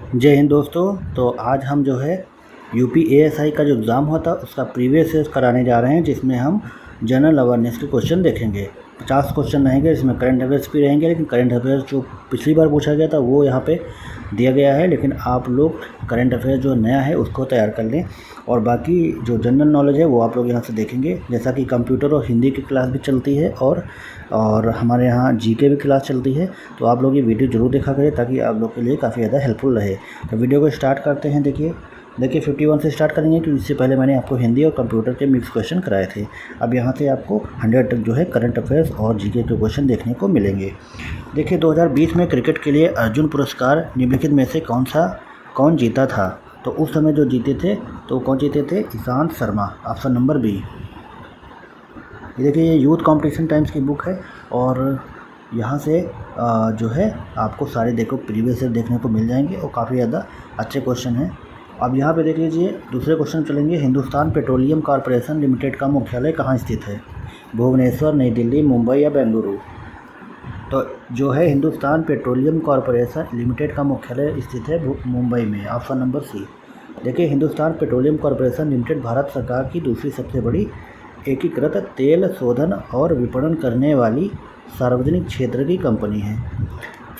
जय हिंद दोस्तों। तो आज हम जो है यूपी एएसआई का जो एग्ज़ाम हुआ था उसका प्रीवियस ईयर कराने जा रहे हैं, जिसमें हम जनरल अवेयरनेस के क्वेश्चन देखेंगे। 50 क्वेश्चन रहेंगे, इसमें करंट अफेयर्स भी रहेंगे, लेकिन करंट अफेयर्स जो पिछली बार पूछा गया था वो यहाँ पे दिया गया है, लेकिन आप लोग करंट अफेयर्स जो नया है उसको तैयार कर लें। और बाकी जो जनरल नॉलेज है वो आप लोग यहाँ से देखेंगे, जैसा कि कंप्यूटर और हिंदी की क्लास भी चलती है और हमारे यहाँ जीके भी क्लास चलती है। तो आप लोग ये वीडियो ज़रूर देखा करें ताकि आप लोग के लिए काफ़ी ज़्यादा हेल्पफुल रहे। तो वीडियो को स्टार्ट करते हैं। देखिए 51 से स्टार्ट करेंगे, क्योंकि इससे पहले मैंने आपको हिंदी और कंप्यूटर के मिक्स क्वेश्चन कराए थे। अब यहाँ से आपको 100 तक जो है करंट अफेयर्स और जीके के क्वेश्चन देखने को मिलेंगे। देखिए 2020 में क्रिकेट के लिए अर्जुन पुरस्कार निम्नलिखित में से कौन जीता था? तो उस समय जो जीते थे तो कौन जीते थे? Ishant Sharma, option number B. देखिए ये यूथ कंपटीशन टाइम्स की बुक है और यहाँ से जो है आपको सारे देखो प्रीवियस ईयर देखने को मिल जाएंगे और काफ़ी ज़्यादा अच्छे क्वेश्चन हैं। अब यहाँ पे देख लीजिए, दूसरे क्वेश्चन चलेंगे। हिंदुस्तान पेट्रोलियम कॉरपोरेशन लिमिटेड का मुख्यालय कहाँ स्थित है? भुवनेश्वर, नई दिल्ली, मुंबई या बेंगलुरु? तो जो है हिंदुस्तान पेट्रोलियम कॉरपोरेशन लिमिटेड का मुख्यालय स्थित है मुंबई में, ऑप्शन नंबर सी। देखिए Hindustan Petroleum Corporation Limited Bharat सरकार की दूसरी सबसे बड़ी एकीकृत तेल शोधन और विपणन करने वाली सार्वजनिक क्षेत्र की कंपनी है।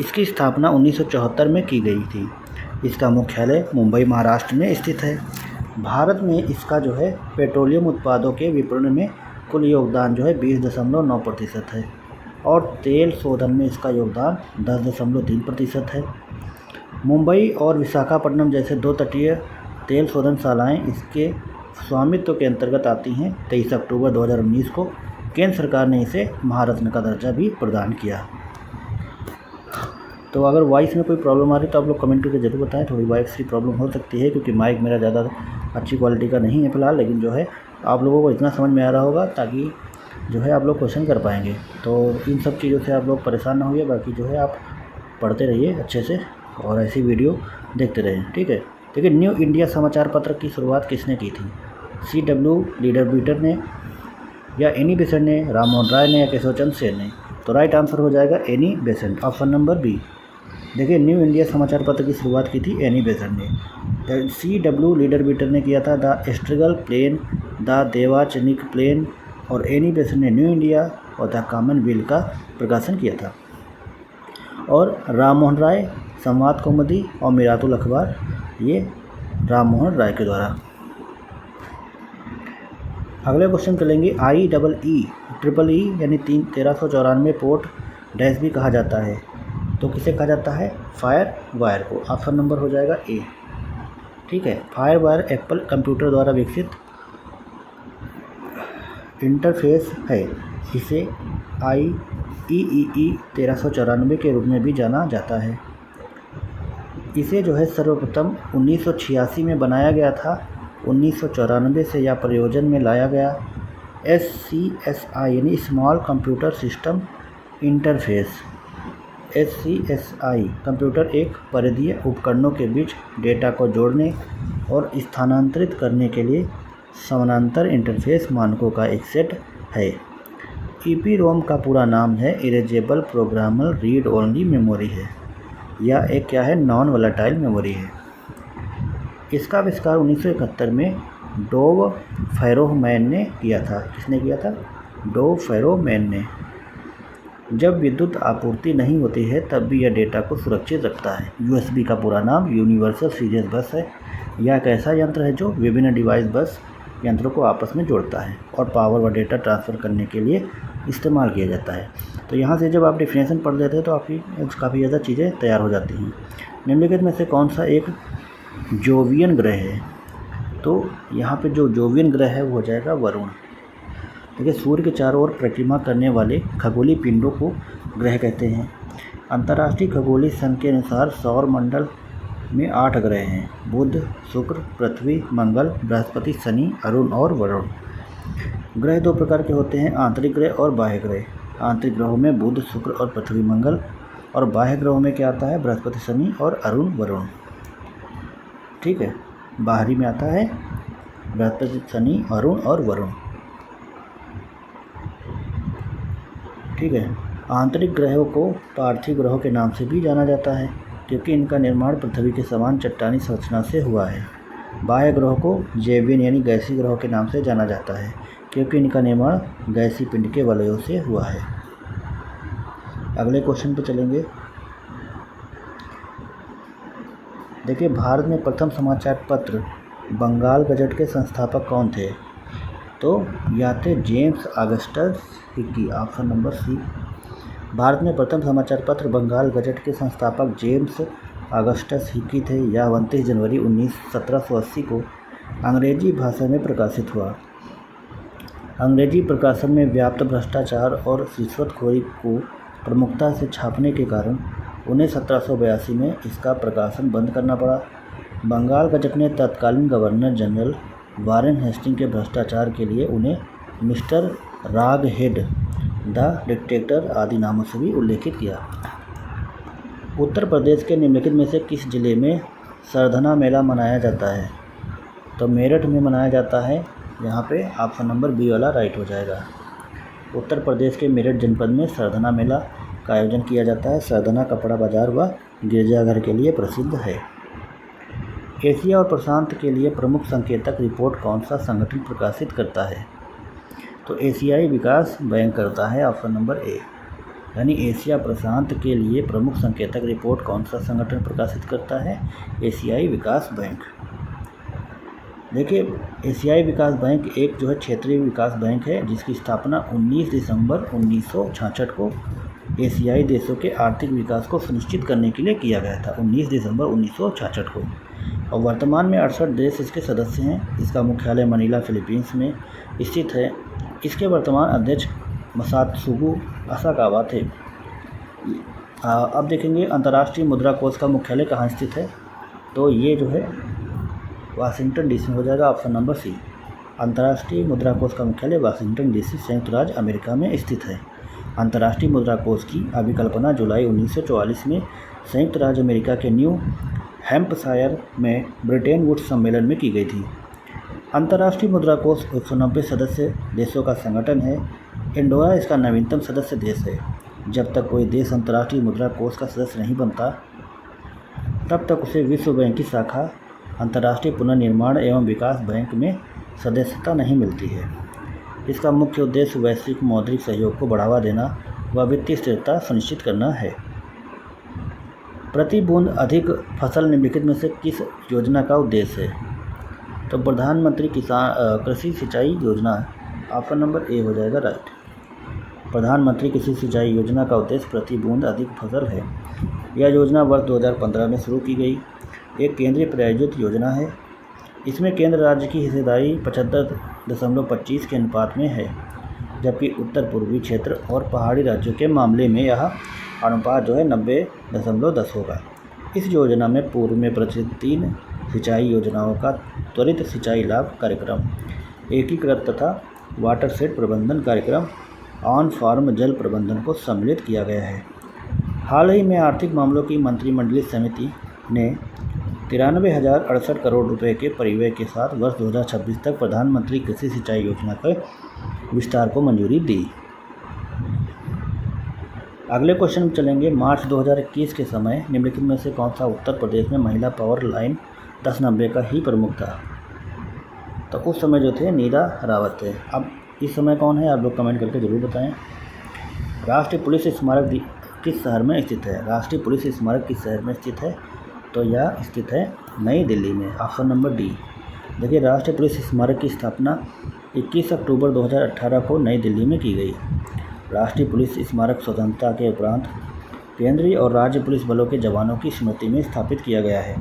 इसकी स्थापना 1974 में की गई थी। इसका मुख्यालय मुंबई, महाराष्ट्र में स्थित है। भारत में इसका जो है पेट्रोलियम उत्पादों के विपणन में कुल योगदान जो है 20.9% है और तेल शोधन में इसका योगदान 10.3% है। मुंबई और विशाखापट्टनम जैसे दो तटीय तेल शोधनशालाएँ इसके स्वामित्व के अंतर्गत आती हैं। 23 अक्टूबर 2019 को केंद्र सरकार ने इसे महारत्न का दर्जा भी प्रदान किया। तो अगर वॉइस में कोई प्रॉब्लम आ रही है तो आप लोग कमेंट करके ज़रूर बताएं। थोड़ी वॉइस की प्रॉब्लम हो सकती है क्योंकि माइक मेरा ज़्यादा अच्छी क्वालिटी का नहीं है फ़िलहाल, लेकिन जो है आप लोगों को इतना समझ में आ रहा होगा ताकि जो है आप लोग क्वेश्चन कर पाएंगे। तो इन सब चीज़ों से आप लोग परेशान ना होइए, बाकी जो है आप पढ़ते रहिए अच्छे से और ऐसी वीडियो देखते रहें, ठीक है। देखिए न्यू इंडिया समाचार पत्र की शुरुआत किसने की थी? CW लीडरबीटर ने या एनी बेसेंट ने, राममोहन राय ने या केशव चंद्र सेन ने? तो राइट आंसर हो जाएगा Annie Besant, option number B. देखिए न्यू इंडिया समाचार पत्र की शुरुआत की थी एनी बेसेंट ने। CW लीडरबीटर ने किया था the astral plane, the devachanic plane, और एनी बेसेंट ने न्यू इंडिया और द कॉमनवेल्थ का प्रकाशन किया था। और राममोहन राय संवाद कौमुदी और मिरातुल अखबार, ये राममोहन राय के द्वारा। अगले क्वेश्चन चलेंगे। IEEE यानी 1394 पोर्ट डैश भी कहा जाता है, तो किसे कहा जाता है? फायर वायर को, ऑप्शन नंबर हो जाएगा ए, ठीक है। फायर वायर एप्पल कंप्यूटर द्वारा विकसित इंटरफेस है। इसे IEEE 1394 के रूप में भी जाना जाता है। इसे जो है सर्वप्रथम 1986 में बनाया गया था। 1994 से यह प्रयोजन में लाया गया। SCSI यानी small computer system interface, SCSI computer एक परिधीय उपकरणों के बीच डेटा को जोड़ने और स्थानांतरित करने के लिए समानांतर इंटरफेस मानकों का एक सेट है। EPROM का पूरा नाम है erasable programmable read only memory है। यह एक क्या है? नॉन वोलेटाइल मेमोरी है। इसका आविष्कार 1971 में डोव फैरोमैन ने किया था। किसने किया था? डोव फैरोमैन ने। जब विद्युत आपूर्ति नहीं होती है तब भी यह डेटा को सुरक्षित रखता है। USB का पूरा नाम यूनिवर्सल सीरियल बस है। यह एक ऐसा यंत्र है जो विभिन्न डिवाइस बस यंत्रों को आपस में जोड़ता है और पावर व डेटा ट्रांसफ़र करने के लिए इस्तेमाल किया जाता है। तो यहाँ से जब आप डेफिनेशन पढ़ लेते हैं तो आपकी काफ़ी ज़्यादा चीज़ें तैयार हो जाती हैं। निम्नलिखित में से कौन सा एक जोवियन ग्रह है? तो यहाँ पे जो जोवियन ग्रह है वो हो जाएगा वरुण। देखिए सूर्य के चारों ओर परिक्रमा करने वाले खगोलीय पिंडों को ग्रह कहते हैं। अंतर्राष्ट्रीय खगोलीय संघ के अनुसार सौर मंडल में 8 ग्रह हैं: बुध, शुक्र, पृथ्वी, मंगल, बृहस्पति, शनि, अरुण और वरुण। ग्रह दो प्रकार के होते हैं, आंतरिक ग्रह और बाह्य ग्रह। आंतरिक ग्रहों में बुध, शुक्र और पृथ्वी, मंगल, और बाह्य ग्रहों में क्या आता है? बृहस्पति, शनि और अरुण, वरुण, ठीक है। बाहरी में आता है बृहस्पति, शनि, अरुण और वरुण, ठीक है। आंतरिक ग्रहों को पार्थिव ग्रहों के नाम से भी जाना जाता है। क्योंकि इनका निर्माण पृथ्वी के समान चट्टानी संरचना से हुआ है। बाह्य ग्रहों को जैवियन यानी गैसीय ग्रहों के नाम से जाना जाता है, क्योंकि इनका निर्माण गैसीय पिंड के वलयों से हुआ है। अगले क्वेश्चन पर चलेंगे। देखिए, भारत में प्रथम समाचार पत्र बंगाल गजट के संस्थापक कौन थे? तो या थे James Augustus Hicky, option number C. Bharat में प्रथम समाचार पत्र बंगाल गजट के संस्थापक जेम्स ऑगस्टस हिकी थे। यह 29 जनवरी 1780 को अंग्रेजी भाषा में प्रकाशित हुआ। अंग्रेजी प्रकाशन में व्याप्त भ्रष्टाचार और रिश्वतखोरी को प्रमुखता से छापने के कारण उन्हें 1782 में इसका प्रकाशन बंद करना पड़ा। बंगाल गजट ने तत्कालीन गवर्नर जनरल वारेन हेस्टिंग के भ्रष्टाचार के लिए उन्हें मिस्टर राग हेड, द डिक्टेटर आदि नामों से भी उल्लेखित किया। उत्तर प्रदेश के निम्नलिखित में से किस जिले में सरधना मेला मनाया जाता है? तो मेरठ में मनाया जाता है। यहाँ पे ऑप्शन नंबर बी वाला राइट हो जाएगा। उत्तर प्रदेश के मेरठ जनपद में सरधना मेला का आयोजन किया जाता है। सरधना कपड़ा बाजार व गिरजाघर के लिए प्रसिद्ध है। एशिया और प्रशांत के लिए प्रमुख संकेतक रिपोर्ट कौन सा संगठन प्रकाशित करता है? तो एशियाई विकास बैंक करता है, ऑप्शन नंबर ए। यानी एशिया प्रशांत के लिए प्रमुख संकेतक रिपोर्ट कौन सा संगठन प्रकाशित करता है? एशियाई विकास बैंक। देखिए, एशियाई विकास बैंक एक जो है क्षेत्रीय विकास बैंक है, जिसकी स्थापना 19 दिसंबर 1966 को एशियाई देशों के आर्थिक विकास को सुनिश्चित करने के लिए किया गया था। 19 दिसंबर 1966 को। और वर्तमान में 68 देश इसके सदस्य हैं। इसका मुख्यालय मनीला, फिलीपींस में स्थित है। इसके वर्तमान अध्यक्ष मसात्सुगु असाकावा थे। अब देखेंगे अंतर्राष्ट्रीय मुद्रा कोष का मुख्यालय कहाँ स्थित है? तो ये जो है वाशिंगटन डीसी में हो जाएगा, ऑप्शन नंबर सी। अंतर्राष्ट्रीय मुद्रा कोष का मुख्यालय वाशिंगटन डीसी, संयुक्त राज्य अमेरिका में स्थित है। अंतर्राष्ट्रीय मुद्रा कोष की अभिकल्पना जुलाई 1944 में संयुक्त राज्य अमेरिका के न्यू हैम्पशायर में ब्रिटेन वुड्स सम्मेलन में की गई थी। अंतर्राष्ट्रीय मुद्रा कोष 190 सदस्य देशों का संगठन है। इंडोरा इसका नवीनतम सदस्य देश है। जब तक कोई देश अंतर्राष्ट्रीय मुद्रा कोष का सदस्य नहीं बनता, तब तक उसे विश्व बैंक की शाखा अंतर्राष्ट्रीय पुनर्निर्माण एवं विकास बैंक में सदस्यता नहीं मिलती है। इसका मुख्य उद्देश्य वैश्विक मौद्रिक सहयोग को बढ़ावा देना व वित्तीय स्थिरता सुनिश्चित करना है। प्रति बूंद अधिक फसल निम्नलिखित में से किस योजना का उद्देश्य है? तो प्रधानमंत्री किसान कृषि सिंचाई योजना, ऑप्शन नंबर ए हो जाएगा राइट। प्रधानमंत्री कृषि सिंचाई योजना का उद्देश्य प्रति बूंद अधिक फसल है। यह योजना वर्ष 2015 में शुरू की गई एक केंद्रीय प्रायोजित योजना है। इसमें केंद्र राज्य की हिस्सेदारी 75.25 के अनुपात में है, जबकि उत्तर पूर्वी क्षेत्र और पहाड़ी राज्यों के मामले में यह अनुपात जो है 90.10 होगा। इस योजना में पूर्व में प्रचलित 3 सिंचाई योजनाओं का त्वरित सिंचाई लाभ कार्यक्रम, एकीकृत तथा वाटरशेड प्रबंधन कार्यक्रम, ऑन फार्म जल प्रबंधन को सम्मिलित किया गया है। हाल ही में आर्थिक मामलों की मंत्रिमंडलीय समिति ने 93,068 करोड़ रुपए के परिव्यय के साथ वर्ष 2026 तक प्रधानमंत्री कृषि सिंचाई योजना के विस्तार को मंजूरी दी। अगले क्वेश्चन में चलेंगे। मार्च 2021 के समय निम्नलिखित में से कौन सा उत्तर प्रदेश में महिला पावर लाइन 1090 का ही प्रमुख था? तो उस समय जो थे नीरा रावत थे। अब इस समय कौन है, आप लोग कमेंट करके जरूर बताएं। राष्ट्रीय पुलिस स्मारक किस शहर में स्थित है? राष्ट्रीय पुलिस स्मारक किस शहर में स्थित है? तो यह स्थित है नई दिल्ली में, ऑप्शन नंबर डी। देखिए, राष्ट्रीय पुलिस स्मारक की स्थापना 21 अक्टूबर 2018 को नई दिल्ली में की गई। राष्ट्रीय पुलिस स्मारक स्वतंत्रता के उपरांत केंद्रीय और राज्य पुलिस बलों के जवानों की स्मृति में स्थापित किया गया है।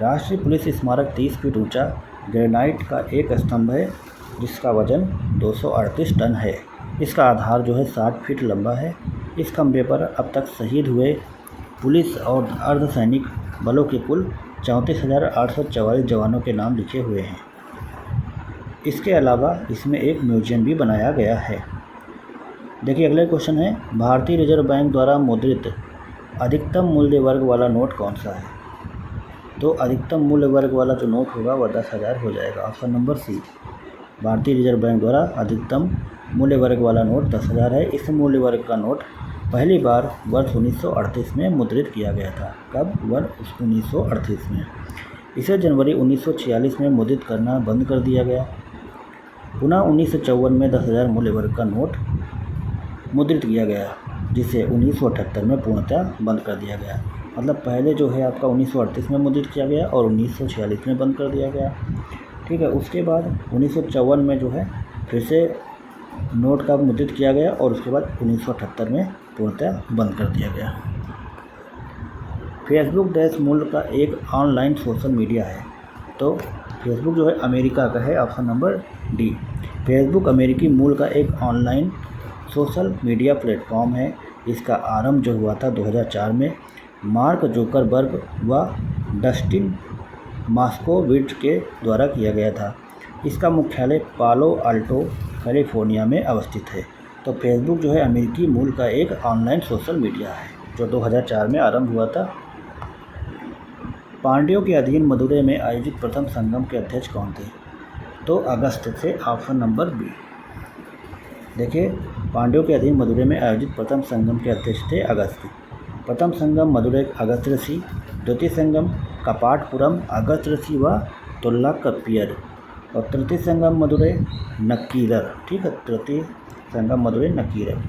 राष्ट्रीय पुलिस स्मारक 30 फीट ऊंचा ग्रेनाइट का एक स्तंभ है, जिसका वजन 238 टन है। इसका आधार जो है 60 फीट लंबा है। इस खंभे पर अब तक शहीद हुए पुलिस और अर्धसैनिक बलों के कुल 34,844 जवानों के नाम लिखे हुए हैं। इसके अलावा इसमें एक म्यूजियम भी बनाया गया है। देखिए, अगला क्वेश्चन है, भारतीय रिजर्व बैंक द्वारा मुद्रित अधिकतम मूल्य वर्ग वाला नोट कौन सा है? तो अधिकतम मूल्य वर्ग वाला जो नोट होगा वह 10,000 हो जाएगा, ऑप्शन नंबर सी। भारतीय रिजर्व बैंक द्वारा अधिकतम मूल्य वर्ग वाला नोट 10,000 है। इस मूल्य वर्ग का नोट पहली बार वर्ष 1938 में मुद्रित किया गया था। कब? वर्ष 1938 में। इसे जनवरी 1946 में मुद्रित करना बंद कर दिया गया। पुनः 1954 में 10,000 मूल्य वर्ग का नोट मुद्रित किया गया, जिसे 1978 में पूर्णतः बंद कर दिया गया। मतलब पहले जो है आपका 1938 में मुद्रित किया गया और 1946 में बंद कर दिया गया। ठीक है, उसके बाद 1954 में जो है फिर से नोट का मुद्रित किया गया और उसके बाद 1978 में पूर्णतः बंद कर दिया गया। फेसबुक देश मूल का एक ऑनलाइन सोशल मीडिया है। तो फेसबुक जो है अमेरिका का है, ऑप्शन नंबर डी। फेसबुक अमेरिकी मूल का एक ऑनलाइन सोशल मीडिया प्लेटफॉर्म है। इसका आरंभ जो हुआ था 2004 में मार्क जुकरबर्ग व डस्टिन मॉस्कोविट्ज के द्वारा किया गया था। इसका मुख्यालय पालो अल्टो कैलिफोर्निया में अवस्थित है। तो फेसबुक जो है अमेरिकी मूल का एक ऑनलाइन सोशल मीडिया है जो 2004 में आरंभ हुआ था। पांड्यों के अधीन मदुरै में आयोजित प्रथम संगम के अध्यक्ष कौन थे? तो अगस्त थे, ऑप्शन नंबर बी। देखिए, पांड्यों के अधीन मदुरै में आयोजित प्रथम संगम के अध्यक्ष थे अगस्त। प्रथम संगम मदुरै अगस्त ऋषि, द्वितीय संगम कपाटपुरम अगस्त ऋषि व तोल्लाकप्पियर और तृतीय संगम मदुरै नक्कीरर। ठीक है, तृतीय संगम मदुरै नक्कीरर।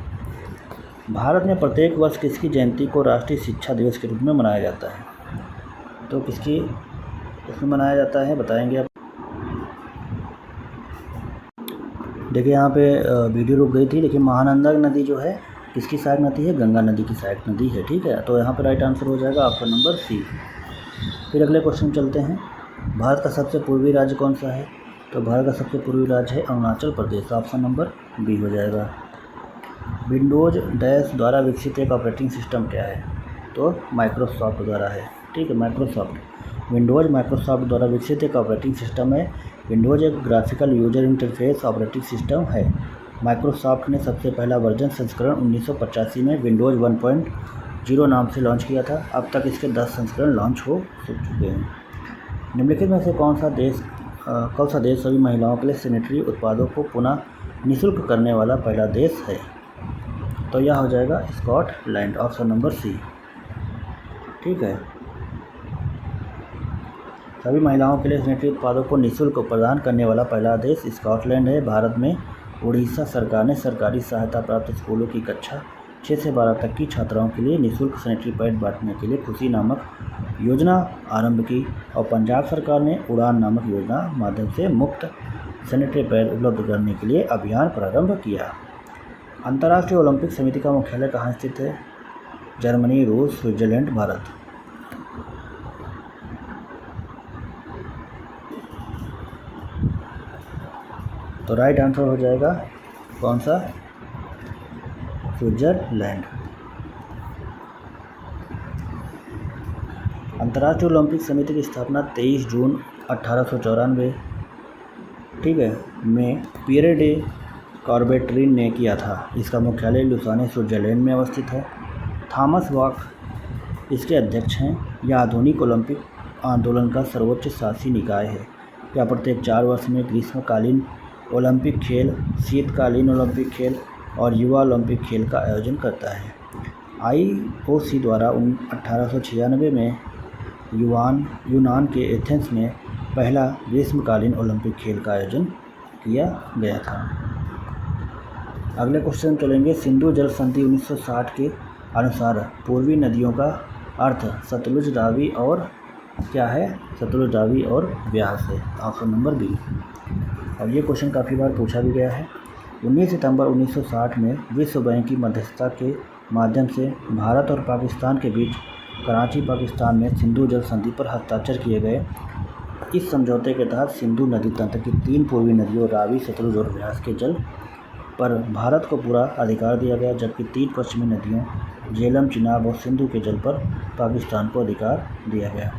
भारत में प्रत्येक वर्ष किसकी जयंती को राष्ट्रीय शिक्षा दिवस के रूप में मनाया जाता है? तो किसकी इसमें मनाया जाता है बताएंगे आप। देखिए यहाँ पे वीडियो रुक गई थी, लेकिन महानंदा नदी जो है किसकी सहायक नदी है? गंगा नदी की सहायक नदी है। ठीक है, तो यहाँ पे राइट आंसर हो जाएगा ऑप्शन नंबर सी। फिर अगले क्वेश्चन चलते हैं। भारत का सबसे पूर्वी राज्य कौन सा है? तो भारत का सबसे पूर्वी राज्य है Arunachal Pradesh, option number B हो जाएगा। विंडोज डैश द्वारा विकसित एक ऑपरेटिंग सिस्टम क्या है? तो माइक्रोसॉफ्ट द्वारा है। ठीक है, माइक्रोसॉफ्ट। विंडोज माइक्रोसॉफ्ट द्वारा विकसित एक ऑपरेटिंग सिस्टम है। विंडोज एक graphical user interface operating system है। माइक्रोसॉफ्ट ने सबसे पहला वर्जन संस्करण 1985 में विंडोज 1.0 नाम से लॉन्च किया था। अब तक इसके 10 संस्करण लॉन्च हो चुके हैं। निम्नलिखित में से कौन सा देश सभी महिलाओं के लिए सैनिटरी उत्पादों को पुनः निःशुल्क करने वाला पहला देश है? तो यह हो जाएगा स्कॉटलैंड, ऑप्शन नंबर सी। ठीक है, सभी महिलाओं के लिए सैनिटरी उत्पादों को निःशुल्क प्रदान करने वाला पहला देश स्कॉटलैंड है। भारत में उड़ीसा सरकार ने सरकारी सहायता प्राप्त स्कूलों की कक्षा 6 से 12 तक की छात्राओं के लिए निःशुल्क सैनिटरी पैड बांटने के लिए खुशी नामक योजना आरंभ की और पंजाब सरकार ने उड़ान नामक योजना माध्यम से मुफ्त सैनिटरी पैड उपलब्ध करने के लिए अभियान प्रारंभ किया। अंतर्राष्ट्रीय ओलंपिक समिति का मुख्यालय कहाँ स्थित है? जर्मनी, रूस, स्विट्जरलैंड, भारत। तो राइट आंसर हो जाएगा कौन सा? स्विट्जरलैंड। अंतर्राष्ट्रीय ओलंपिक समिति की स्थापना 23 जून 1894 ठीक है में पियरे डे कॉर्बेट्रीन ने किया था। इसका मुख्यालय लुसाने स्विट्जरलैंड में अवस्थित है। थॉमस बॉक इसके अध्यक्ष हैं। यह आधुनिक ओलंपिक आंदोलन का सर्वोच्च शासी निकाय है। यह प्रत्येक 4 वर्ष में ग्रीष्मकालीन ओलंपिक खेल, शीतकालीन ओलंपिक खेल और युवा ओलंपिक खेल का आयोजन करता है। IOC द्वारा 1896 में यूनान के एथेंस में पहला ग्रीष्मकालीन ओलंपिक खेल का आयोजन किया गया था। अगले क्वेश्चन चलेंगे। सिंधु जल संधि 1960 के अनुसार पूर्वी नदियों का अर्थ सतलुज, रावी और क्या है? सतलुज, रावी और ब्यास है, ऑप्शन नंबर बी। और ये क्वेश्चन काफ़ी बार पूछा भी गया है। 19 सितंबर 1960 में विश्व बैंक की मध्यस्थता के माध्यम से भारत और पाकिस्तान के बीच कराची, पाकिस्तान में सिंधु जल संधि पर हस्ताक्षर किए गए। इस समझौते के तहत सिंधु नदी तंत्र की 3 पूर्वी नदियों रावी, सतलुज और ब्यास के जल पर भारत को पूरा अधिकार दिया गया, जबकि 3 पश्चिमी नदियों झेलम, चिनाब और सिंधु के जल पर पाकिस्तान को अधिकार दिया गया।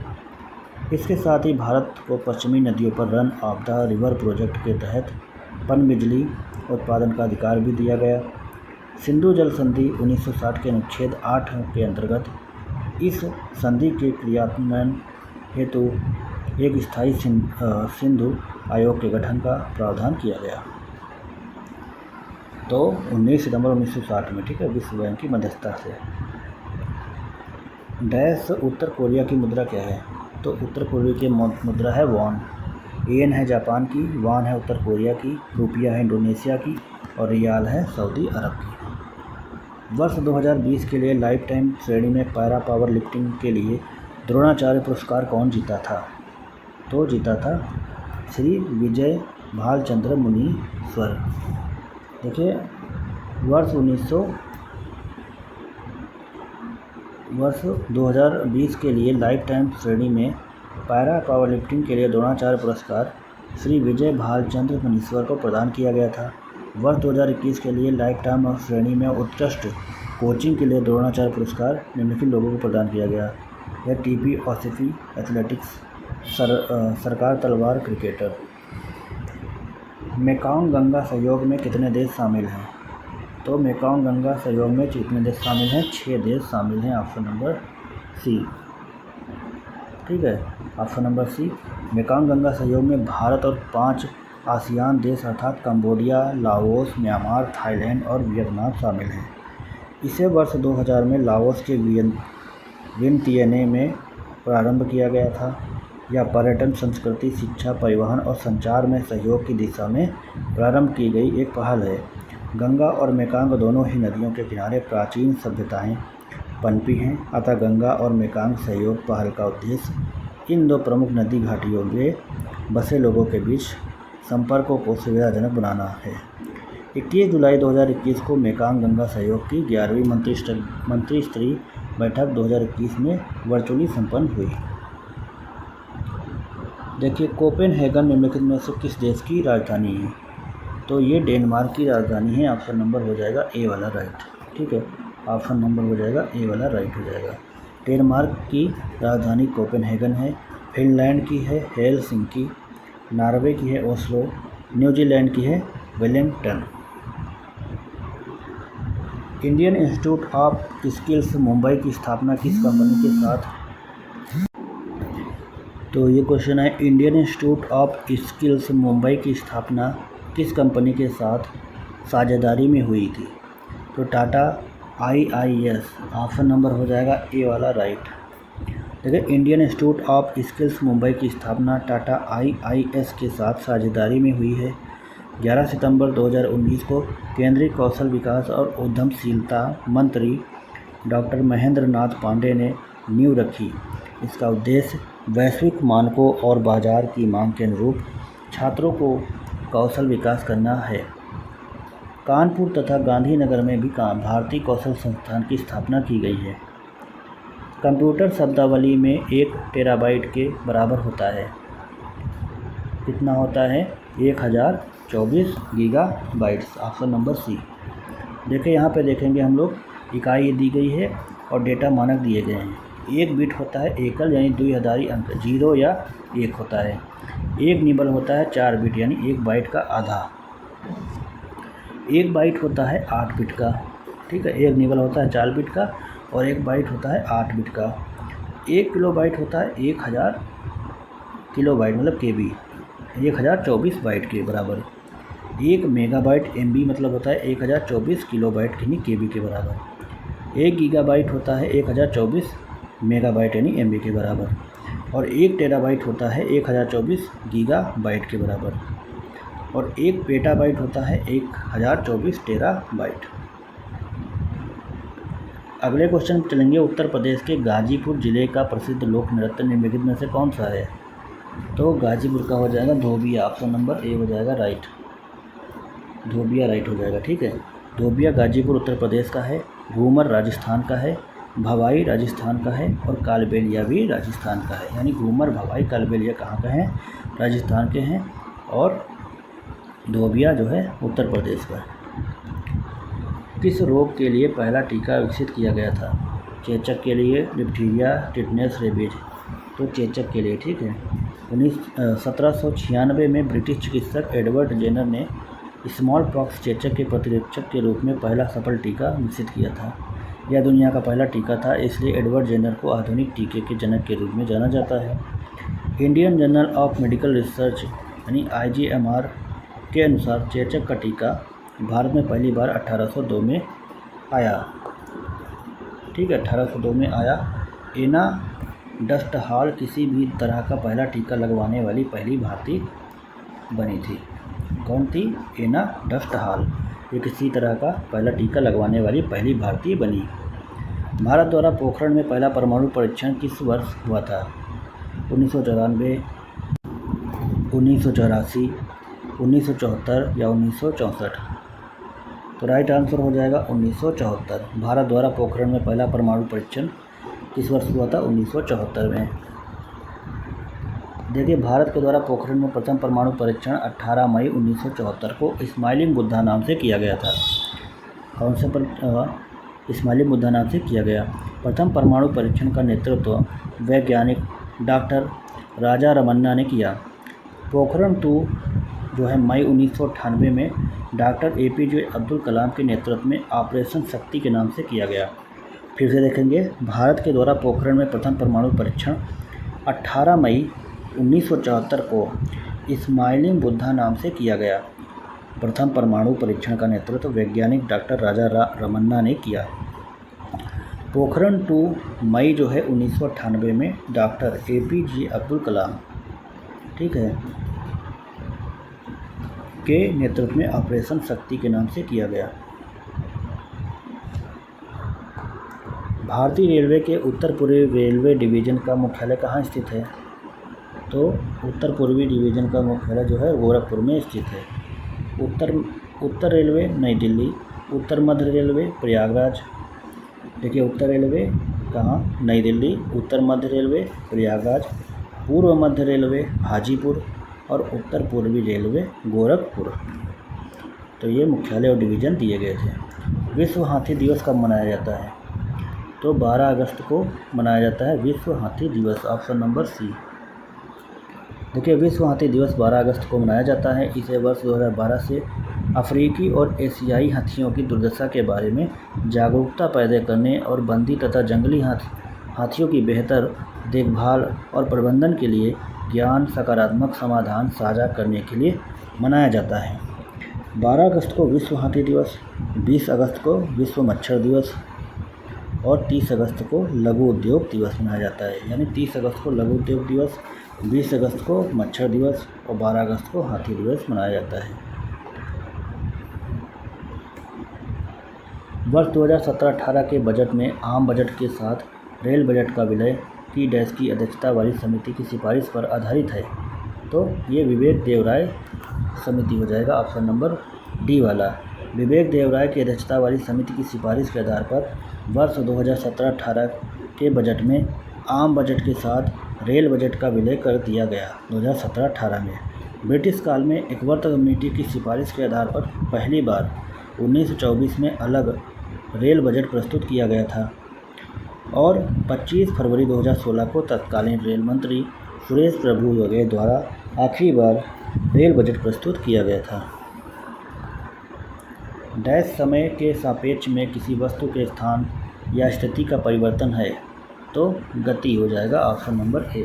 इसके साथ ही भारत को पश्चिमी नदियों पर run of the river project के तहत पनबिजली उत्पादन का अधिकार भी दिया गया। सिंधु जल संधि 1960 के अनुच्छेद 8 के अंतर्गत इस संधि के क्रियान्वयन हेतु एक स्थायी सिंधु आयोग के गठन का प्रावधान किया गया। तो 19 सितंबर 1960 में, ठीक है, विश्व बैंक की मध्यस्थता से। डैश उत्तर कोरिया की मुद्रा क्या है? तो उत्तर कोरिया की मुद्रा है वॉन। येन है जापान की, वान है उत्तर कोरिया की, रुपया है इंडोनेशिया की और रियाल है सऊदी अरब की। वर्ष 2020 के लिए लाइफ टाइम श्रेणी में पैरा पावर लिफ्टिंग के लिए द्रोणाचार्य पुरस्कार कौन जीता था? तो जीता था श्री विजय भालचंद्र मुनीश्वर। देखिए, वर्ष 2020 के लिए लाइफ टाइम श्रेणी में पैरा पावर लिफ्टिंग के लिए द्रोणाचार्य पुरस्कार श्री विजय भालचंद्र मुनीश्वर को प्रदान किया गया था। वर्ष 2021 के लिए लाइफ टाइम श्रेणी में उत्कृष्ट कोचिंग के लिए द्रोणाचार्य पुरस्कार निम्नलिखित लोगों को प्रदान किया गया। यह टीपी ऑसिफी एथलेटिक्स, सरकार तलवार क्रिकेटर। मेकांग गंगा सहयोग में कितने देश शामिल हैं? तो मेकांग गंगा सहयोग में कितने देश शामिल हैं? 6 देश शामिल हैं। ऑप्शन नंबर सी, ठीक है, option number C. Mekong Ganga सहयोग में भारत और 5 आसियान देश अर्थात कंबोडिया, लाओस, म्यांमार, थाईलैंड और वियतनाम शामिल हैं। इसे वर्ष 2000 में लाओस के वियंतियने में प्रारंभ किया गया था। यह पर्यटन, संस्कृति, शिक्षा, परिवहन और संचार में सहयोग की दिशा में प्रारंभ की गई एक पहल है। गंगा और मेकांग दोनों ही नदियों के किनारे प्राचीन सभ्यताएं पनपी हैं, अतः गंगा और मेकांग सहयोग पहल का उद्देश्य इन 2 प्रमुख नदी घाटियों में बसे लोगों के बीच संपर्कों को सुविधाजनक बनाना है। 21 जुलाई 2021 को मेकांग गंगा सहयोग की 11वीं मंत्रिस्तरीय बैठक 2021 में वर्चुअली संपन्न हुई। देखिए, कोपेनहेगन निम्नलिखित में से किस देश की राजधानी है? तो ये डेनमार्क की राजधानी है। ऑप्शन नंबर हो जाएगा ए वाला राइट, ठीक है, ऑप्शन नंबर हो जाएगा ए वाला राइट हो जाएगा। डेनमार्क की राजधानी कोपेनहेगन है। फिनलैंड की है हेलसिंकी, नॉर्वे की है ओस्लो, न्यूजीलैंड की है Wellington. Indian institute of skills Mumbai की स्थापना किस कंपनी के साथ? तो ये क्वेश्चन है, Indian institute of skills Mumbai की स्थापना किस कंपनी के साथ साझेदारी में हुई थी? तो टाटा IIS, ऑप्शन नंबर हो जाएगा ए वाला राइट। देखिए, Indian institute of skills Mumbai की स्थापना टाटा IIS के साथ साझेदारी में हुई है। 11 सितंबर 2019 को केंद्रीय कौशल विकास और उद्यमशीलता मंत्री डॉक्टर महेंद्र नाथ पांडे ने नींव रखी। इसका उद्देश्य वैश्विक मानकों और बाजार की मांग के अनुरूप छात्रों को कौशल विकास करना है। कानपुर तथा गांधीनगर में भी भारतीय कौशल संस्थान की स्थापना की गई है। कंप्यूटर शब्दावली में 1 टेराबाइट के बराबर होता है। कितना होता है? 1024 गीगाबाइट्स। Option number C. देखिए, यहाँ पे देखेंगे हम लोग, इकाई दी गई है और डेटा मानक दिए गए हैं। 1 बिट होता है एकल यानी द्विआधारी अंक, 0 या 1 होता है। 1 निबल होता है 4 बिट यानी 1 बाइट का आधा। 1 बाइट होता है 8 बिट का, ठीक है। 1 निबल होता है 4 बिट का और 1 बाइट होता है 8 बिट का। 1 किलोबाइट होता है 1000 किलोबाइट मतलब KB, 1024 बाइट के बराबर। 1 मेगाबाइट MB मतलब होता है 1024 किलोबाइट यानी KB के बराबर। 1 गीगाबाइट होता है 1024 मेगाबाइट यानी MB के बराबर। और 1 टेराबाइट होता है 1024 गीगाबाइट के बराबर। और 1 पेटाबाइट होता है 1024 टेराबाइट। अगले क्वेश्चन पर चलेंगे। उत्तर प्रदेश के गाजीपुर जिले का प्रसिद्ध लोक नृत्य निम्नलिखित में से कौन सा है? तो गाजीपुर का हो जाएगा धोबिया। ऑप्शन नंबर ए हो जाएगा राइट, धोबिया राइट हो जाएगा, ठीक है। धोबिया गाजीपुर उत्तर प्रदेश का है। घूमर राजस्थान का है, भवाई राजस्थान का है और कालबेलिया भी राजस्थान का है। यानी घूमर, भवाई, कालबेलिया कहाँ का है? राजस्थान के हैं। और धोबिया जो है उत्तर प्रदेश का। किस रोग के लिए पहला टीका विकसित किया गया था? चेचक के लिए, डिप्थीरिया, टिटनेस, रेबीज। तो चेचक के लिए, ठीक है। 1796 में ब्रिटिश चिकित्सक एडवर्ड जेनर ने स्मॉल पॉक्स चेचक के प्रतिरक्षक के रूप में पहला सफल टीका विकसित किया था। यह दुनिया का पहला टीका था, इसलिए एडवर्ड जेनर को आधुनिक टीके के जनक के रूप में जाना जाता है। Indian journal of medical research यानी IJMR के अनुसार चेचक का टीका भारत में पहली बार 1802 में आया। ठीक है, 1802 में आया। एना डस्टहाल किसी भी तरह का पहला टीका लगवाने वाली पहली भारतीय बनी थी। कौन थी? एना डस्टहाल। ये किसी तरह का पहला टीका लगवाने वाली पहली भारतीय बनी। भारत द्वारा पोखरण में पहला परमाणु परीक्षण किस वर्ष हुआ था? 1994, 1984, 1974 या 1964? तो राइट आंसर हो जाएगा 1974। भारत द्वारा पोखरण में पहला परमाणु परीक्षण किस वर्ष हुआ था? 1974 में। देखिए, भारत के द्वारा पोखरण में प्रथम परमाणु परीक्षण 18 मई 1974 को स्माइलिंग बुद्धा नाम से किया गया था। कौन से पर स्माइलिंग बुद्धा नाम से किया गया। प्रथम परमाणु परीक्षण का नेतृत्व वैज्ञानिक डॉक्टर राजा रमन्ना ने किया। पोखरण 2 जो है मई 1998 में डॉक्टर APJ अब्दुल कलाम के नेतृत्व में ऑपरेशन शक्ति के नाम से किया गया। फिर से देखेंगे, भारत के द्वारा पोखरण में प्रथम परमाणु परीक्षण 18 मई 1974 को स्माइलिंग बुद्धा नाम से किया गया। प्रथम परमाणु परीक्षण का नेतृत्व वैज्ञानिक डॉक्टर राजा रमन्ना ने किया। पोखरण 2 मई जो है 1998 में डॉक्टर APJ अब्दुल कलाम, ठीक है, के नेतृत्व में ऑपरेशन शक्ति के नाम से किया गया। भारतीय रेलवे के उत्तर पूर्वी रेलवे डिवीज़न का मुख्यालय कहाँ स्थित है? तो उत्तर पूर्वी डिवीज़न का मुख्यालय जो है गोरखपुर में स्थित है। उत्तर रेलवे नई दिल्ली, उत्तर मध्य रेलवे प्रयागराज। देखिए, उत्तर रेलवे कहाँ? नई दिल्ली। उत्तर मध्य रेलवे प्रयागराज, पूर्व मध्य रेलवे हाजीपुर और उत्तर पूर्वी रेलवे गोरखपुर। तो ये मुख्यालय और डिवीज़न दिए गए थे। विश्व हाथी दिवस कब मनाया जाता है? तो 12 अगस्त को मनाया जाता है विश्व हाथी दिवस। Option number C. देखिए, विश्व हाथी दिवस 12 अगस्त को मनाया जाता है। इसे वर्ष 2012 से अफ्रीकी और एशियाई हाथियों की दुर्दशा के बारे में जागरूकता पैदा करने और बंदी तथा जंगली हाथियों की बेहतर देखभाल और प्रबंधन के लिए ज्ञान सकारात्मक समाधान साझा करने के लिए मनाया जाता है। 12 अगस्त को विश्व हाथी दिवस, 20 अगस्त को विश्व मच्छर दिवस और 30 अगस्त को लघु उद्योग दिवस मनाया जाता है। यानी 30 अगस्त को लघु उद्योग दिवस, 20 अगस्त को मच्छर दिवस और 12 अगस्त को हाथी दिवस मनाया जाता है। वर्ष 2017-18 के बजट में आम बजट के साथ रेल बजट का विलय की डैश की अध्यक्षता वाली समिति की सिफारिश पर आधारित है। तो ये विवेक देवराय समिति हो जाएगा। ऑप्शन नंबर डी वाला। विवेक देवराय की अध्यक्षता वाली समिति की सिफारिश के आधार पर वर्ष 2017-18 के बजट में आम बजट के साथ रेल बजट का विलय कर दिया गया। 2017-18 में ब्रिटिश काल में एकवर्त कमेटी की सिफारिश के आधार पर पहली बार 1924 में अलग रेल बजट प्रस्तुत किया गया था और 25 फरवरी 2016 को तत्कालीन रेल मंत्री सुरेश प्रभु वगैरह द्वारा आखिरी बार रेल बजट प्रस्तुत किया गया था। डैश समय के सापेक्ष में किसी वस्तु के स्थान या स्थिति का परिवर्तन है। तो गति हो जाएगा। Option number A.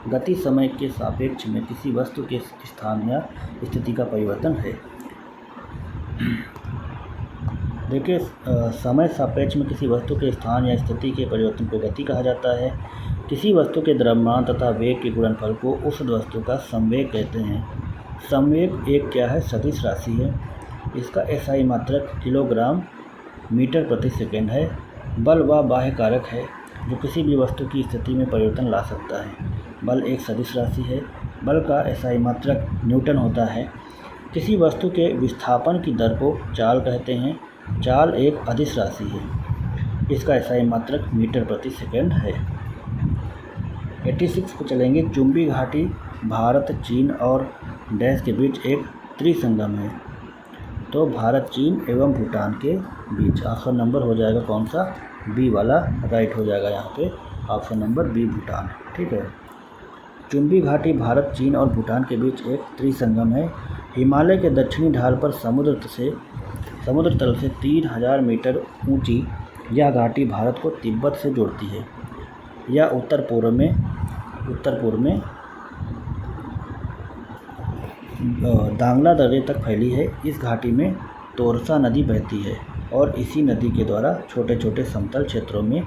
गति समय के सापेक्ष में किसी वस्तु के स्थान या स्थिति का परिवर्तन है। देखिए, समय सापेक्ष में किसी वस्तु के स्थान या स्थिति के परिवर्तन को गति कहा जाता है। किसी वस्तु के द्रव्यमान तथा वेग के गुणनफल को उस वस्तु का संवेग कहते हैं। संवेग एक क्या है? सदिश राशि है। इसका SI मात्रक किलोग्राम मीटर प्रति सेकंड है। बल व बाह्य कारक है जो किसी भी वस्तु की स्थिति में परिवर्तन ला सकता है। बल एक सदिश राशि है। बल का SI मात्रक न्यूटन होता है। किसी वस्तु के विस्थापन की दर को चाल कहते हैं। चाल एक अदिश राशि है। इसका SI मात्रक मीटर प्रति सेकंड है। 86 को चलेंगे। चुंबी घाटी भारत, चीन और डैश के बीच एक त्रिसंगम है। तो भारत, चीन एवं भूटान के बीच। ऑप्शन नंबर हो जाएगा कौन सा? बी वाला राइट हो जाएगा यहाँ पे। Option number B Bhutan. ठीक है। चुंबी घाटी भारत, चीन और भूटान के बीच एक त्रिसंगम है। हिमालय के दक्षिणी ढाल पर समुद्र तल से 3000 मीटर ऊंची यह घाटी भारत को तिब्बत से जोड़ती है। यह उत्तर पूर्व में दांगला दर्रे तक फैली है। इस घाटी में तोरसा नदी बहती है और इसी नदी के द्वारा छोटे छोटे समतल क्षेत्रों में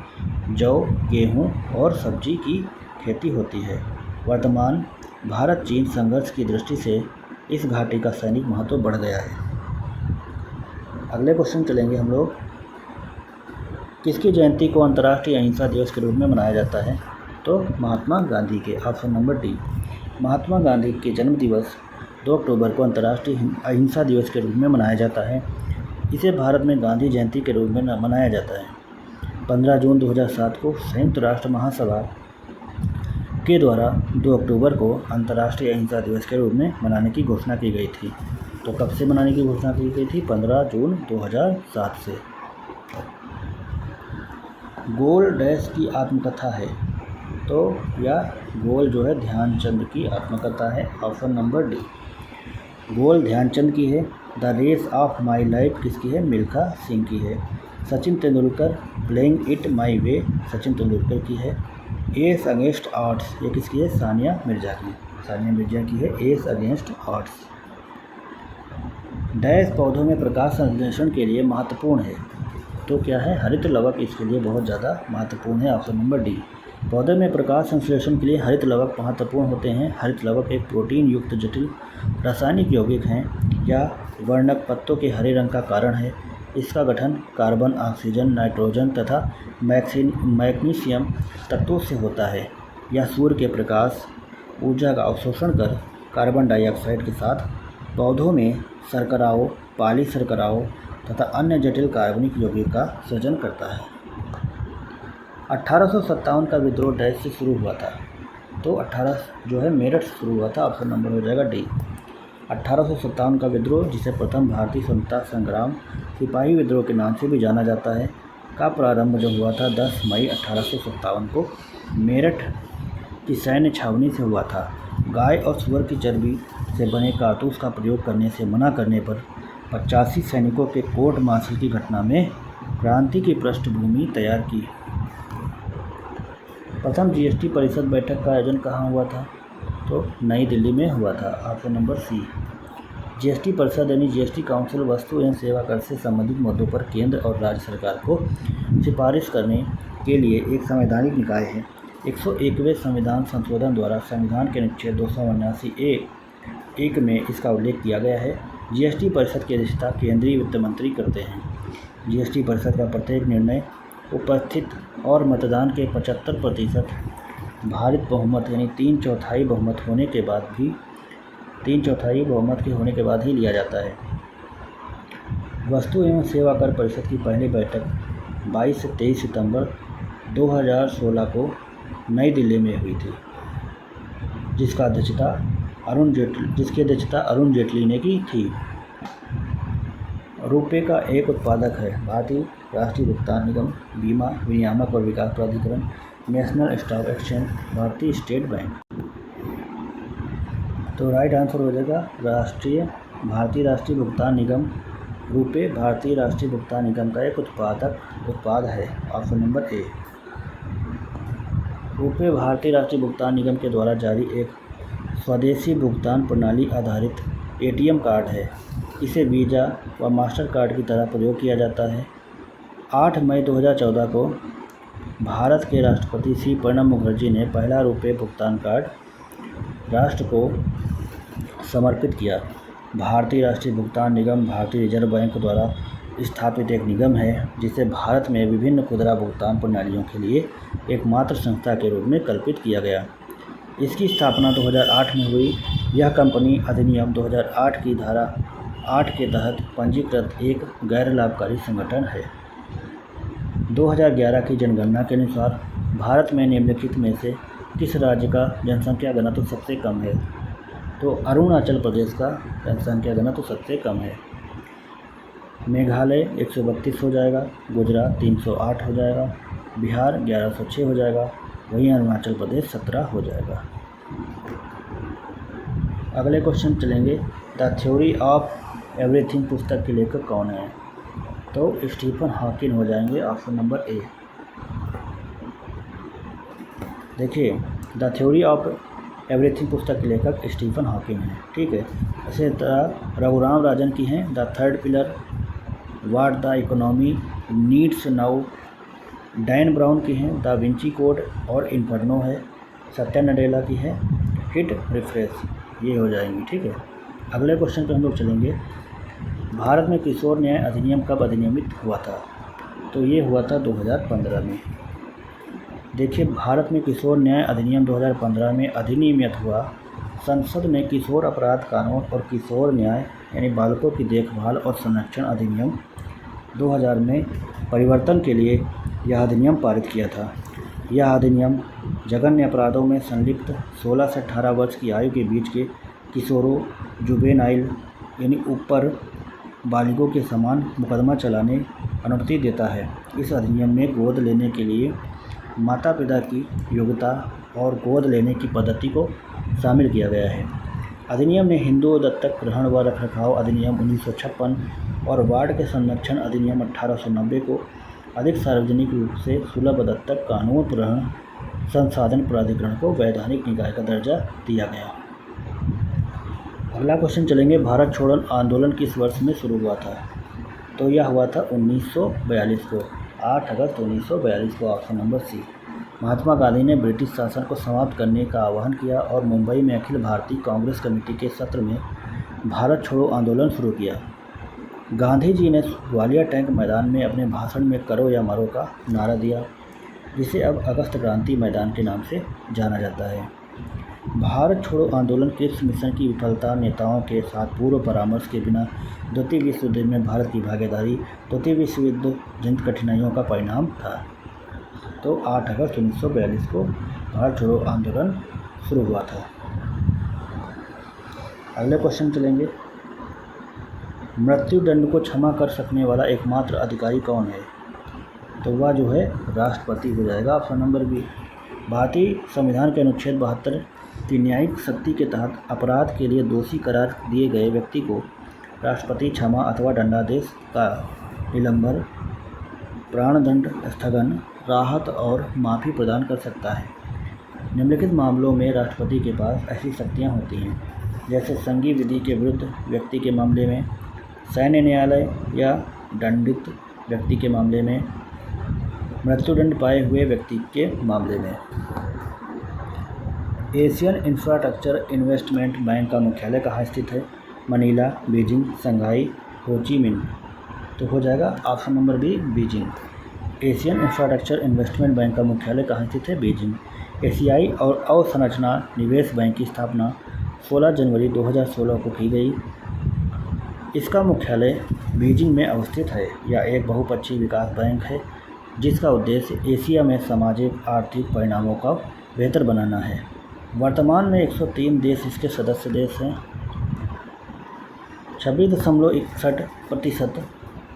जौ, गेहूँ और सब्जी की खेती होती है। वर्तमान भारत चीन संघर्ष की दृष्टि से इस घाटी का सैनिक महत्व बढ़ गया है। अगले क्वेश्चन चलेंगे हम लोग, किसकी जयंती को अंतर्राष्ट्रीय अहिंसा दिवस के रूप में मनाया जाता है? तो महात्मा गांधी के, option number D. Mahatma Gandhi के जन्म दिवस 2 अक्टूबर को अंतर्राष्ट्रीय अहिंसा दिवस के रूप में मनाया जाता है। इसे भारत में गांधी जयंती के रूप में मनाया जाता है। 15 जून 2007 को संयुक्त राष्ट्र महासभा के द्वारा 2 अक्टूबर को अंतर्राष्ट्रीय अहिंसा दिवस के रूप में मनाने की घोषणा की गई थी। तो कब से मनाने की घोषणा की गई थी? 15 जून 2007 से। गोल डैश की आत्मकथा है? तो यह गोल जो है ध्यानचंद की आत्मकथा है, option number D. Goal Dhyanchand की है। The race of my life किसकी है? मिल्खा सिंह की है। Sachin Tendulkar playing it my way Sachin Tendulkar की है। एस अगेंस्ट ऑड्स ये किसकी है? सानिया मिर्जा की। सानिया मिर्जा की है एस अगेंस्ट ऑड्स। डैश पौधों में प्रकाश संश्लेषण के लिए महत्वपूर्ण है? तो क्या है? हरित लवक इसके लिए बहुत ज़्यादा महत्वपूर्ण है, ऑप्शन नंबर डी। पौधे में प्रकाश संश्लेषण के लिए हरित लवक महत्वपूर्ण होते हैं। हरित लवक एक प्रोटीन युक्त जटिल रासायनिक यौगिक हैं या वर्णक पत्तों के हरे रंग का कारण है। इसका गठन कार्बन, ऑक्सीजन, नाइट्रोजन तथा मैग्नीशियम तत्वों से होता है। यह सूर्य के प्रकाश ऊर्जा का अवशोषण कर कार्बन डाइऑक्साइड के साथ पौधों में शर्कराओं, पॉलीशर्कराओं तथा अन्य जटिल कार्बनिक यौगिक का सृजन करता है। 1857 का विद्रोह डैश से शुरू हुआ था? तो 18 जो है मेरठ से शुरू हुआ था, ऑप्शन नंबर हो जाएगा डी। 1857 का विद्रोह, जिसे प्रथम भारतीय स्वतंत्रता संग्राम सिपाही विद्रोह के नाम से भी जाना जाता है, का प्रारंभ जो हुआ था 10 मई 1857 को मेरठ की सैन्य छावनी से हुआ था। गाय और सुअर की चर्बी से बने कारतूस का प्रयोग करने से मना करने पर 85 सैनिकों के कोर्ट मार्शल की घटना में क्रांति की पृष्ठभूमि तैयार की। प्रथम जीएसटी परिषद बैठक का आयोजन कहाँ हुआ था? तो नई दिल्ली में हुआ था, ऑप्शन नंबर सी। जीएसटी परिषद यानी जीएसटी काउंसिल वस्तु एवं सेवा कर से संबंधित मुद्दों पर केंद्र और राज्य सरकार को सिफारिश करने के लिए एक संवैधानिक निकाय है। 101वें संविधान संशोधन द्वारा संविधान के अनुच्छेद 279(1) में इसका उल्लेख किया गया है। जीएसटी परिषद की अध्यक्षता केंद्रीय वित्त मंत्री करते हैं। जीएसटी परिषद का प्रत्येक निर्णय उपस्थित और मतदान के 75% भारित बहुमत यानी 3/4 बहुमत होने के बाद भी 3/4 बहुमत के होने के बाद ही लिया जाता है। वस्तु एवं सेवा कर परिषद की पहली बैठक 22 से 23 सितंबर 2016 को नई दिल्ली में हुई थी, जिसकी अध्यक्षता अरुण जेटली ने की थी। रुपए का एक उत्पादक है? भारतीय राष्ट्रीय भुगतान निगम, बीमा विनियामक और विकास प्राधिकरण, नेशनल स्टॉक एक्सचेंज, भारतीय स्टेट बैंक। तो राइट आंसर हो जाएगा भारतीय राष्ट्रीय भुगतान निगम। रुपए भारतीय राष्ट्रीय भुगतान निगम का एक उत्पाद है, ऑप्शन नंबर ए। रुपए भारतीय राष्ट्रीय भुगतान निगम के द्वारा जारी एक स्वदेशी भुगतान प्रणाली आधारित एटीएम कार्ड है। इसे वीज़ा व मास्टर कार्ड की तरह प्रयोग किया जाता है। 8 मई 2014 को भारत के राष्ट्रपति श्री प्रणब मुखर्जी ने पहला रुपए भुगतान कार्ड राष्ट्र को समर्पित किया। भारतीय राष्ट्रीय भुगतान निगम भारतीय रिजर्व बैंक द्वारा स्थापित एक निगम है, जिसे भारत में विभिन्न खुदरा भुगतान प्रणालियों के लिए एकमात्र संस्था के रूप में कल्पित किया गया। इसकी स्थापना 2008 में हुई। यह कंपनी अधिनियम 2008 की धारा 8 के तहत पंजीकृत एक गैर लाभकारी संगठन है। 2011 की जनगणना के अनुसार भारत में निम्नलिखित में से किस राज्य का जनसंख्या घनत्व सबसे कम है? तो अरुणाचल प्रदेश का जनसंख्या घनत्व सबसे कम है। मेघालय 132 हो जाएगा, गुजरात 308 हो जाएगा, बिहार 1106 हो जाएगा, वहीं अरुणाचल प्रदेश 17 हो जाएगा। अगले क्वेश्चन चलेंगे, द थ्योरी ऑफ एवरीथिंग पुस्तक के लेखक कौन है? तो स्टीफन हॉकिंग हो जाएंगे, ऑप्शन नंबर ए। देखिए, द थ्योरी ऑफ एवरीथिंग पुस्तक के लेखक स्टीफन हॉकिंग हैं। ठीक है, इसी तरह रघुराम राजन की हैं the third pillar, what the economy needs now. Dan brown की हैं द विंची कोड और इन्फर्नो है। सत्या नडेला की है हिट रिफ्रेश। ये हो जाएंगी। ठीक है, अगले क्वेश्चन पे हम लोग चलेंगे। भारत में किशोर न्याय अधिनियम कब अधिनियमित हुआ था? तो ये हुआ था 2015 में। देखिए, भारत में किशोर न्याय अधिनियम 2015 में अधिनियमित हुआ। संसद ने किशोर अपराध कानून और किशोर न्याय यानी बालकों की देखभाल और संरक्षण अधिनियम 2000 में परिवर्तन के लिए यह अधिनियम पारित किया था। यह अधिनियम जघन्य अपराधों में संलिप्त 16 से 18 वर्ष की आयु के बीच के किशोरों, जुवेनाइल यानी ऊपर बालिगों के समान मुकदमा चलाने अनुमति देता है। इस अधिनियम में गोद लेने के लिए माता पिता की योग्यता और गोद लेने की पद्धति को शामिल किया गया है। अधिनियम ने हिंदू दत्तक ग्रहण व रखरखाव अधिनियम 1956 और वार्ड के संरक्षण अधिनियम 1890 को अधिक सार्वजनिक रूप से सुलभ दत्तक कानून ग्रहण संसाधन प्राधिकरण को वैधानिक निकाय का दर्जा दिया गया। अगला क्वेश्चन चलेंगे, भारत छोड़ो आंदोलन किस वर्ष में शुरू हुआ था? तो यह हुआ था 1942 को, 8 अगस्त 1942 को। Option number C. Mahatma Gandhi ने ब्रिटिश शासन को समाप्त करने का आह्वान किया और मुंबई में अखिल भारतीय कांग्रेस कमेटी के सत्र में भारत छोड़ो आंदोलन शुरू किया। गांधी जी ने ग्वालियर टैंक मैदान में अपने भाषण में करो या मरो का नारा दिया, जिसे अब अगस्त क्रांति मैदान के नाम से जाना जाता है। भारत छोड़ो आंदोलन के इस मिशन की विफलता नेताओं के साथ पूर्व परामर्श के बिना द्वितीय विश्व युद्ध में भारत की भागीदारी द्वितीय विश्व युद्ध जनित कठिनाइयों का परिणाम था। तो 8 अगस्त 1942 को भारत छोड़ो आंदोलन शुरू हुआ था। अगले क्वेश्चन चलेंगे, मृत्युदंड को क्षमा कर सकने वाला एकमात्र अधिकारी कौन है? तो वह जो है राष्ट्रपति हो जाएगा। Option number B. भारतीय संविधान के अनुच्छेद 72 की न्यायिक शक्ति के तहत अपराध के लिए दोषी करार दिए गए व्यक्ति को राष्ट्रपति क्षमा अथवा दंडादेश का निलंबन, प्राणदंड स्थगन, राहत और माफ़ी प्रदान कर सकता है। निम्नलिखित मामलों में राष्ट्रपति के पास ऐसी शक्तियाँ होती हैं, जैसे संघीय विधि के विरुद्ध व्यक्ति के मामले में, सैन्य न्यायालय या दंडित व्यक्ति के मामले में, मृत्युदंड पाए हुए व्यक्ति के मामले में। एशियन इंफ्रास्ट्रक्चर इन्वेस्टमेंट बैंक का मुख्यालय कहाँ स्थित है? मनीला, बीजिंग, शंघाई, हो ची मिन्ह। तो हो जाएगा option number B, Beijing. Asian Infrastructure Investment Bank का मुख्यालय कहाँ स्थित है? बीजिंग। एशियाई और अवसंरचना निवेश बैंक की स्थापना 16 जनवरी 2016 को की गई। इसका मुख्यालय बीजिंग में अवस्थित है। यह एक बहुपक्षीय विकास बैंक है जिसका उद्देश्य एशिया में सामाजिक आर्थिक परिणामों का बेहतर बनाना है। वर्तमान में 103 देश इसके सदस्य देश हैं। 26.61%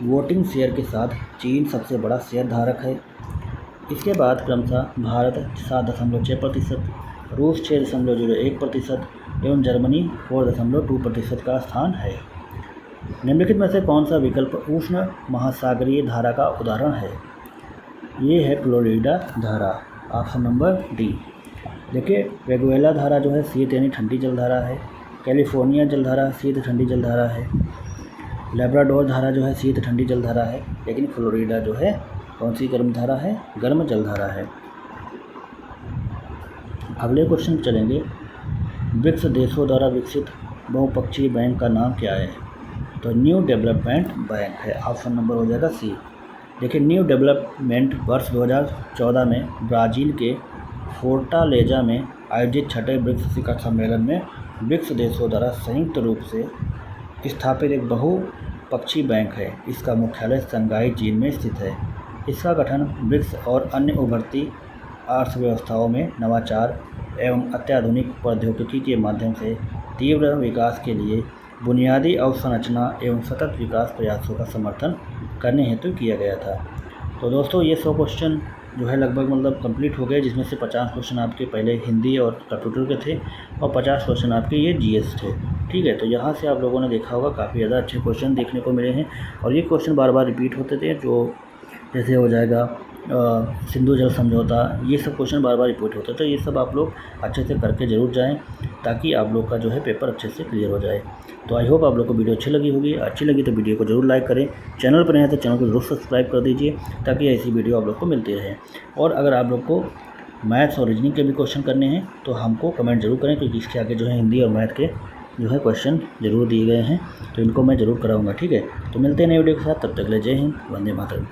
वोटिंग शेयर के साथ चीन सबसे बड़ा शेयर धारक है। इसके बाद क्रमशः भारत 7.6%, रूस 6.01% एवं जर्मनी 4.2% का स्थान है। निम्नलिखित में से कौन सा विकल्प उष्ण महासागरीय धारा का उदाहरण है? ये है फ्लोरिडा धारा। Option number D. देखिए, वेगुएला धारा जो है शीत यानी ठंडी जलधारा है। कैलिफोर्निया जलधारा शीत ठंडी जलधारा है। लेब्राडोर धारा जो है शीत ठंडी जलधारा है। लेकिन फ्लोरिडा जो है कौन सी गर्म धारा है? गर्म जलधारा है। अगले क्वेश्चन चलेंगे, ब्रिक्स देशों द्वारा विकसित बहुपक्षीय बैंक का नाम क्या है? तो न्यू डेवलपमेंट बैंक है। ऑप्शन नंबर हो जाएगा सी। देखिए, न्यू डेवलपमेंट वर्ष 2014 में ब्राज़ील के फोर्टालेजा में आयोजित छठे ब्रिक्स शिखर सम्मेलन में ब्रिक्स देशों द्वारा संयुक्त रूप से स्थापित एक बहुपक्षीय बैंक है। इसका मुख्यालय शंघाई चीन में स्थित है। इसका गठन ब्रिक्स और अन्य उभरती अर्थव्यवस्थाओं में नवाचार एवं अत्याधुनिक प्रौद्योगिकी के माध्यम से तीव्र विकास के लिए बुनियादी अवसंरचना एवं सतत विकास प्रयासों का समर्थन करने हेतु किया गया था। तो दोस्तों, ये 100 क्वेश्चन जो है लगभग कंप्लीट हो गए, जिसमें से 50 क्वेश्चन आपके पहले हिंदी और कंप्यूटर के थे और 50 क्वेश्चन आपके ये जीएस थे। ठीक है, तो यहाँ से आप लोगों ने देखा होगा काफ़ी ज़्यादा अच्छे क्वेश्चन देखने को मिले हैं और ये क्वेश्चन बार बार रिपीट होते थे, जो जैसे हो जाएगा सिंधु जल समझौता, ये सब क्वेश्चन बार बार रिपीट होते हैं। तो ये सब आप लोग अच्छे से करके ज़रूर जाएं ताकि आप लोग का जो है पेपर अच्छे से क्लियर हो जाए। तो आई होप आप लोग को वीडियो अच्छी लगी होगी। अच्छी लगी तो वीडियो को जरूर लाइक करें, चैनल पर नए हैं तो चैनल को जरूर सब्सक्राइब कर दीजिए ताकि ऐसी वीडियो आप लोग को मिलती रहे। और अगर आप लोग को मैथ्स और रीजनिंग के भी क्वेश्चन करने हैं तो हमको कमेंट जरूर करें, क्योंकि इसके आगे जो है हिंदी और मैथ के जो है क्वेश्चन जरूर दिए गए हैं, तो इनको मैं ज़रूर कराऊंगा। ठीक है, तो मिलते हैं नए वीडियो के साथ, तब तक के लिए जय हिंद, वंदे मातरम।